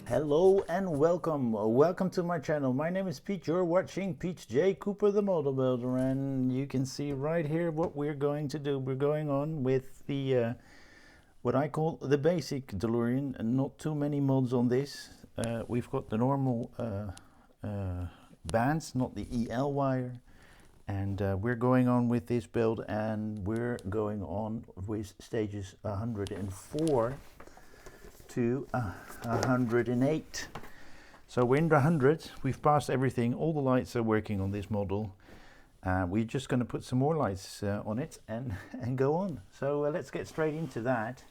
Hello and welcome to my channel. My name is Pete. You're watching Pete J. Cooper the Model Builder, and you can see right here what we're going to do. We're going on with the what I call the basic DeLorean, and not too many mods on this. We've got the normal bands, not the EL wire, and we're going on with this build, and we're going on with stages 104 to 108. So we're in the 100. We've passed everything. All the lights are working on this model. We're just going to put some more lights on it and go on. So let's get straight into that.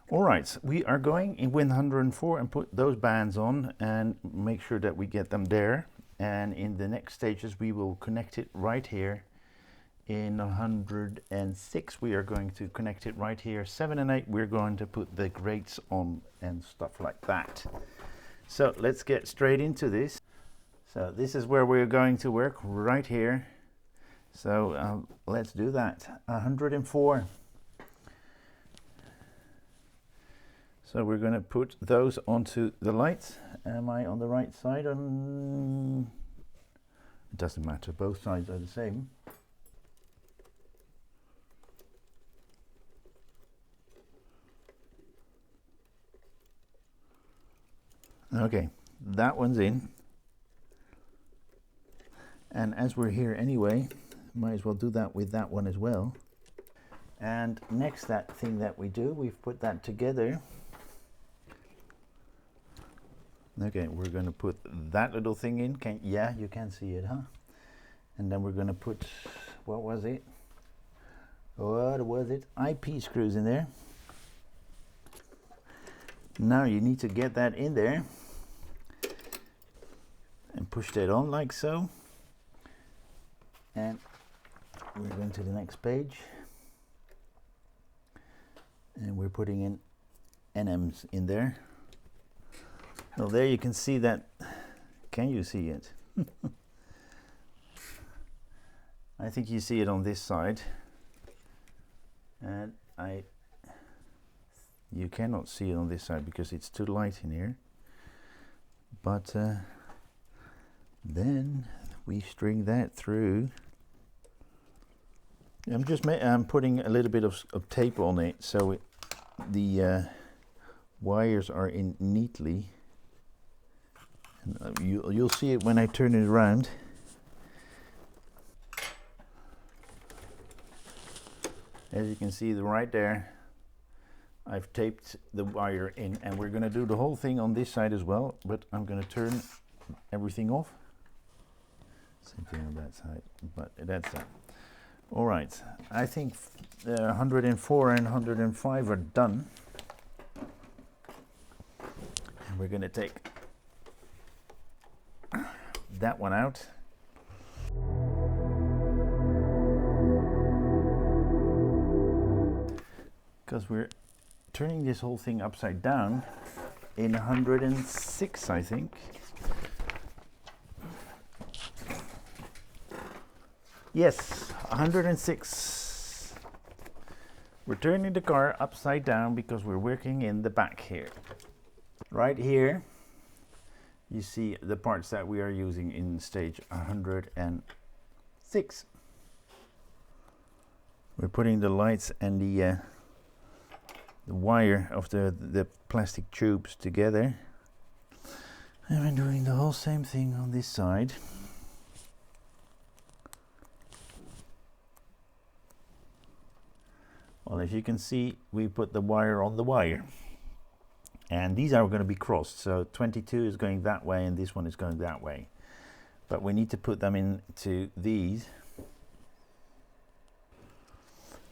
All right, we are going in Win 104 and put those bands on and make sure that we get them there. And in the next stages, we will connect it right here. In 106 we are going to connect it right here. 7 and 8 we're going to put the grates on and stuff like that. So let's get straight into this. So this is where we're going to work, right here. So let's do that. 104. So we're going to put those onto the lights. Am I on the right side? It doesn't matter, both sides are the same. Okay, that one's in. And as we're here anyway, might as well do that with that one as well. And next, that thing that we do, we've put that together. Okay, we're going to put that little thing in. Yeah, you can see it, huh? And then we're going to put, what was it? IP screws in there. Now you need to get that in there and push that on like so. And we're going to the next page. And we're putting in NMs in there. Well, there you can see that. Can you see it? I think you see it on this side. And you cannot see it on this side because it's too light in here. But then we string that through. I'm putting a little bit of tape on it so the wires are in neatly. And you'll see it when I turn it around. As you can see right there, I've taped the wire in, and we're going to do the whole thing on this side as well, but I'm going to turn everything off. Same thing on that side, but that's that. All right, I think 104 and 105 are done. And we're going to take that one out. Because we're turning this whole thing upside down in 106, I think. Yes, 106. We're turning the car upside down because we're working in the back here. Right here, you see the parts that we are using in stage 106. We're putting the lights and the wire of the plastic tubes together, and we're doing the whole same thing on this side. Well, as you can see, we put the wire on the wire, and these are going to be crossed, so 22 is going that way and this one is going that way, but we need to put them into these.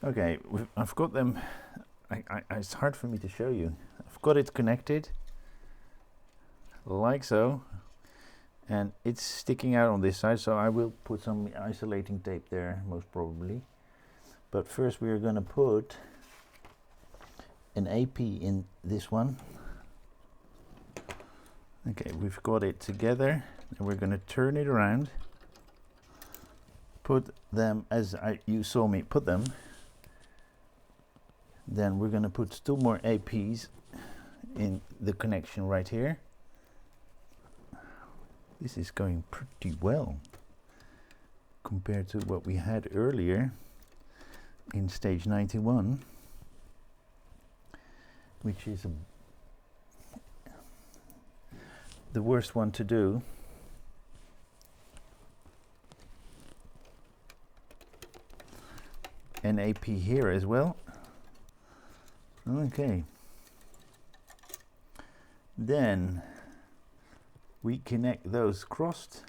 Okay, I've got them. It's hard for me to show you. I've got it connected like so, and it's sticking out on this side, so I will put some isolating tape there most probably. But first we are going to put an AP in this one. Okay, we've got it together, and we're going to turn it around, put them as you saw me put them, Then we're going to put two more APs in the connection right here. This is going pretty well compared to what we had earlier in stage 91, which is the worst one to do. An AP here as well. Okay. Then we connect those crossed.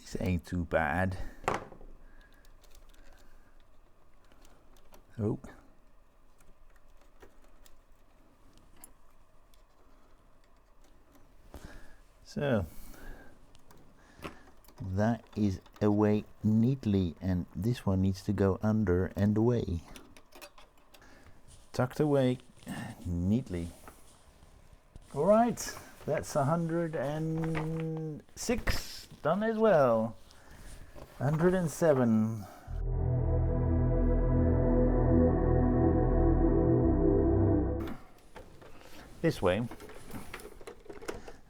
This ain't too bad. Oh. So that is away neatly, and this one needs to go under and away. Tucked away neatly. All right, that's 106 done as well. 107. This way.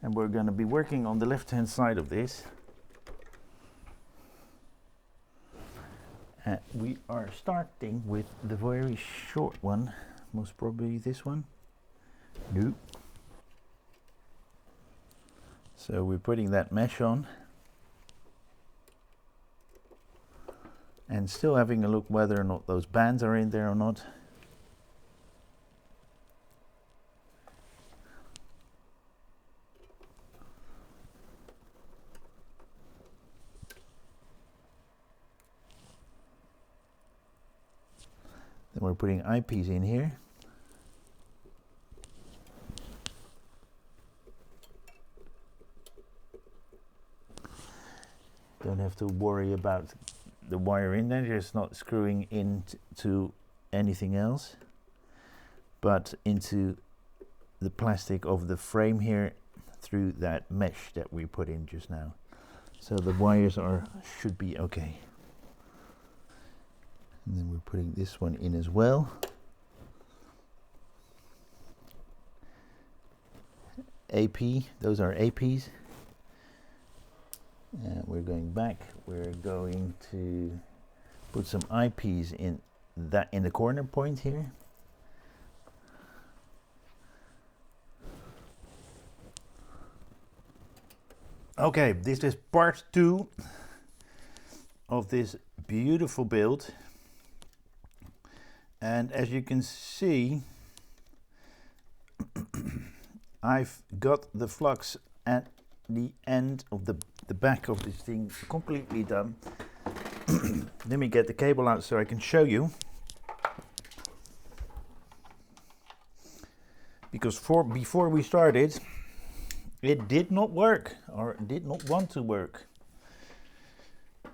And we're going to be working on the left hand side of this. We are starting with the very short one, most probably this one. Nope. So we're putting that mesh on and still having a look whether or not those bands are in there or not. Then we're putting eyepiece in here. Don't have to worry about the wire in there, just not screwing into anything else, but into the plastic of the frame here through that mesh that we put in just now. So the wires should be okay. And then we're putting this one in as well. AP, those are APs. And we're going back. We're going to put some eyepiece in the corner point here. Okay, this is part 2 of this beautiful build. And as you can see, I've got the flux at the end of the back of this thing completely done. Let me get the cable out so I can show you. Because before we started, it did not work, or did not want to work.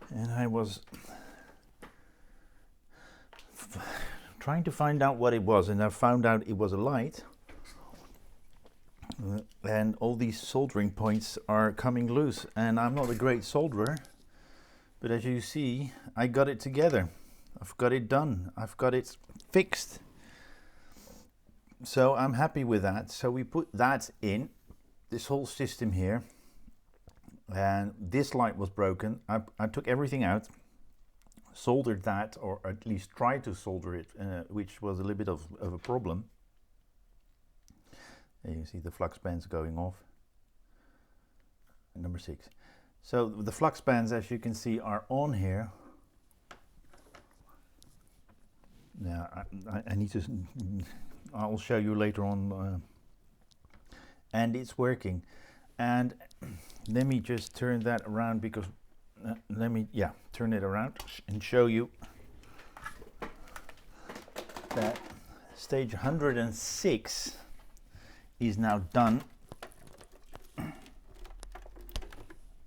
And I was trying to find out what it was, and I found out it was a light. And all these soldering points are coming loose, and I'm not a great solderer, but as you see, I got it together. I've got it done. I've got it fixed. So I'm happy with that. So we put that in, this whole system here, and this light was broken. I took everything out, soldered that, or at least tried to solder it, which was a little bit of a problem. There you see the flux bands going off. Number 6. So the flux bands, as you can see, are on here. Now I need to, I'll show you later on, and it's working. And let me just turn that around, because turn it around and show you that stage 106 is now done,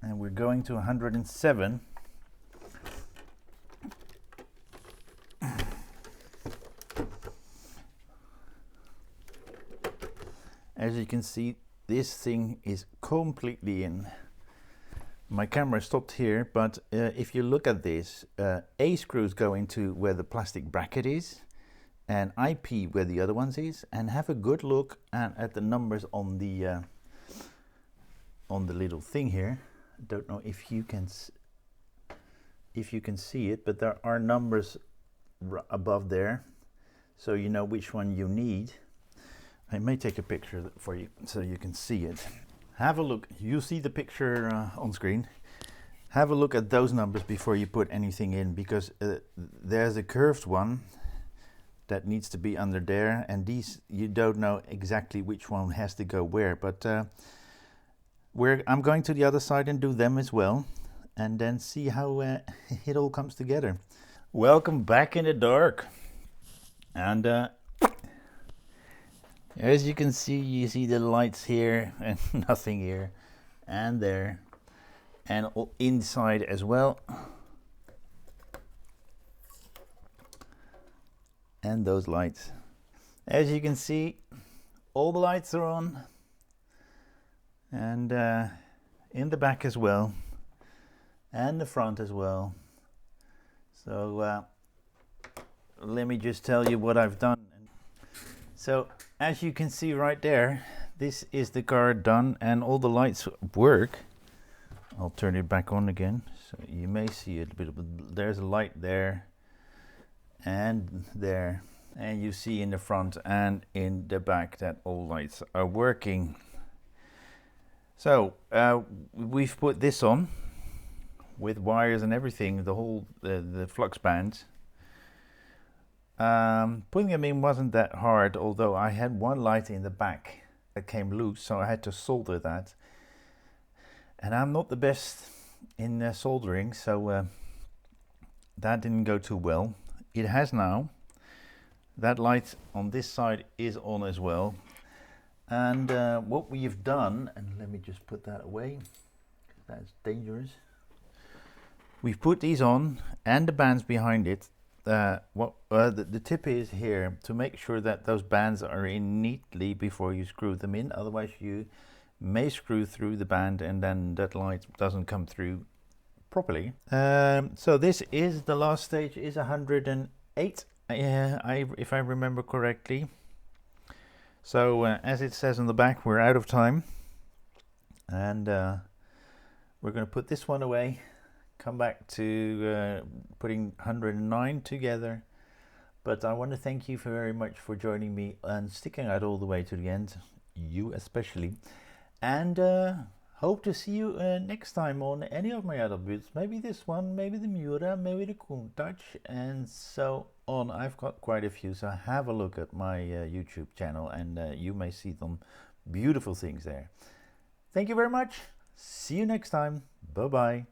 and we're going to 107. As you can see, this thing is completely in. My camera stopped here, but if you look at this, A screws go into where the plastic bracket is, and IP where the other ones is, and have a good look at the numbers on the little thing here. I don't know if you can see it, but there are numbers above there, so you know which one you need. I may take a picture for you so you can see it. Have a look. You see the picture on screen. Have a look at those numbers before you put anything in, because there's a curved one that needs to be under there, and these you don't know exactly which one has to go where, but I'm going to the other side and do them as well, and then see how it all comes together. Welcome back in the dark. And as you can see, you see the lights here and nothing here and there, and inside as well, and those lights. As you can see, all the lights are on, and in the back as well, and the front as well. So let me just tell you what I've done. So as you can see right there, this is the car done, and all the lights work. I'll turn it back on again so you may see it a bit. There's a light there and there, and you see in the front and in the back that all lights are working. So we've put this on with wires and everything, the whole the flux bands. Putting them in wasn't that hard, although I had one light in the back that came loose, so I had to solder that, and I'm not the best in soldering, so that didn't go too well. It has now. That light on this side is on as well, and what we've done, and let me just put that away, that's dangerous. We've put these on and the bands behind it. The tip is here to make sure that those bands are in neatly before you screw them in, otherwise you may screw through the band and then that light doesn't come through properly. So this is the last stage, is 108, if I remember correctly. So as it says on the back, we're out of time, and we're going to put this one away, come back to putting 109 together. But I want to thank you very much for joining me and sticking out all the way to the end, you especially, and hope to see you next time on any of my other builds, maybe this one, maybe the Miura, maybe the Countach, and so on. I've got quite a few, so have a look at my YouTube channel, and you may see some beautiful things there. Thank you very much. See you next time. Bye bye.